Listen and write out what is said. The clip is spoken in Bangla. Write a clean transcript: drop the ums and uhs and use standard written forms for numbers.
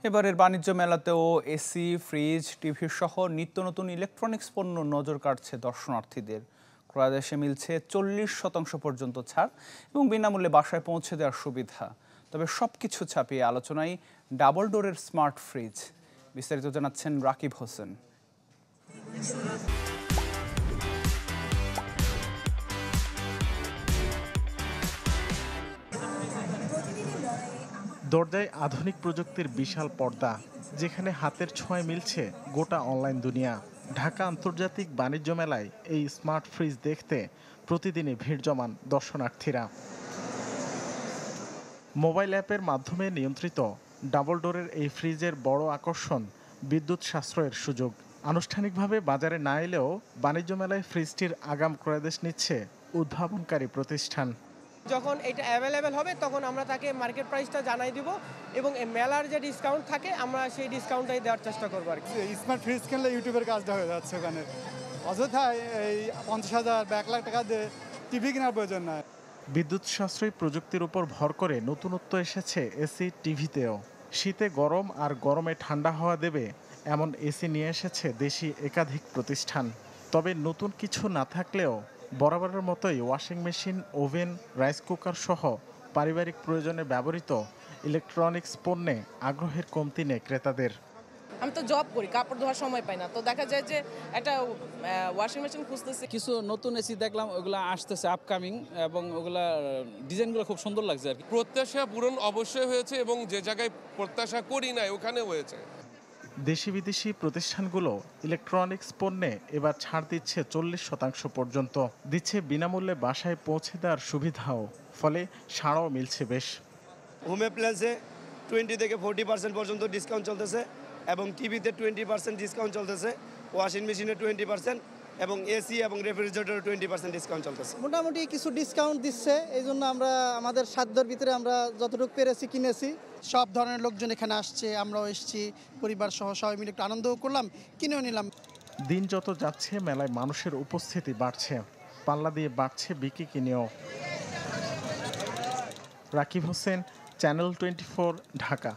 এবারের বাণিজ্য মেলাতেও এসি, ফ্রিজ, টিভি সহ নিত্য নতুন ইলেকট্রনিক্স পণ্য নজর কাটছে দর্শনার্থীদের। ক্রয়াদেশে মিলছে 40% পর্যন্ত ছাড় এবং বিনামূল্যে বাসায় পৌঁছে দেওয়ার সুবিধা। তবে সবকিছু ছাপিয়ে আলোচনায় ডাবল ডোরের স্মার্ট ফ্রিজ। বিস্তারিত জানাচ্ছেন রাকিব হোসেন। দরজায় আধুনিক প্রযুক্তির বিশাল পর্দা, যেখানে হাতের ছোঁয়ায় মিলছে গোটা অনলাইন দুনিয়া। ঢাকা আন্তর্জাতিক বাণিজ্য মেলায় এই স্মার্ট ফ্রিজ দেখতে প্রতিদিনই ভিড় জমান দর্শনার্থীরা। মোবাইল অ্যাপের মাধ্যমে নিয়ন্ত্রিত ডাবল ডোরের এই ফ্রিজের বড় আকর্ষণ বিদ্যুৎ সাশ্রয়ের সুযোগ। আনুষ্ঠানিকভাবে বাজারে না এলেও বাণিজ্য মেলায় ফ্রিজটির আগাম ক্রয়াদেশ নিচ্ছে উদ্ভাবনকারী প্রতিষ্ঠান। যখন এটা অ্যাভেলেবেল হবে তখন আমরা তাকে মার্কেট প্রাইসটা জানাই দিব এবং মেলার যে ডিসকাউন্ট থাকে আমরা সেই ডিসকাউন্টটাই দেওয়ার চেষ্টা করবো আর কি। স্মার্ট ফ্রিজ কিনলে ইউটিউবের কাজটা হয়ে যাচ্ছে ওখানে, অযথায় এই 50,000 বা 1 লাখ টাকা দিয়ে টিভি কেনার প্রয়োজন নাই। বিদ্যুৎ সাশ্রয়ী প্রযুক্তির উপর ভর করে নতুনত্ব এসেছে এসি, টিভিতেও। শীতে গরম আর গরমে ঠান্ডা হাওয়া দেবে এমন এসি নিয়ে এসেছে দেশি একাধিক প্রতিষ্ঠান। তবে নতুন কিছু না থাকলেও বরাবরের মতোই washing machine, oven, rice cooker সহ পারিবারিক প্রয়োজনে ব্যবহৃত ইলেকট্রনিক্স পণ্যে আগ্রহের কমতি নেই ক্রেতাদের। আমি তো জব করি, কাপড় ধোয়ার সময় পাই না, তো দেখা যায় যে একটা ওয়াশিং মেশিন খুঁজতেছি। কিছু নতুন এসি দেখলাম, ওগুলো আসতেছে আপকামিং এবং ওগুলা ডিজাইনগুলো খুব সুন্দর লাগছে আর কি। প্রত্যাশা পূরণ অবশ্যই হয়েছে এবং যে জায়গায় প্রত্যাশা করি না ওখানে হয়েছে। দেশি বিদেশি প্রতিষ্ঠানগুলো ইলেকট্রনিক্স পণ্যে এবার ছাড় দিচ্ছে 40% পর্যন্ত, দিচ্ছে বিনামূল্যে বাসায় পৌঁছে দেওয়ার সুবিধাও। ফলে সাড়াও মিলছে বেশ। হোম অ্যাপ্লায়েন্সে 20 থেকে 40% পর্যন্ত ডিসকাউন্ট চলতেছে এবং টিভিতে 20% ডিসকাউন্ট চলতেছে, ওয়াশিং মেশিনে 20% এবং এসি এবং রেফ্রিজারেটরে 20% ডিসকাউন্ট চলতেছে। মোটামুটি কিছু ডিসকাউন্ট দিচ্ছে, এই জন্য আমরা আমাদের সাধ্যের ভিতরে আমরা যতটুকু পেরেছি কিনেছি। সব ধরনের লোকজন এখানে আসছে, আমরাও এসেছি, পরিবার সহ সবাই মিলে একটু আনন্দও করলাম, কিনেও নিলাম। দিন যত যাচ্ছে মেলায় মানুষের উপস্থিতি বাড়ছে, পাল্লা দিয়ে বাড়ছে বিক্রি কিনেও। রাকিব হোসেন, চ্যানেল 24, ঢাকা।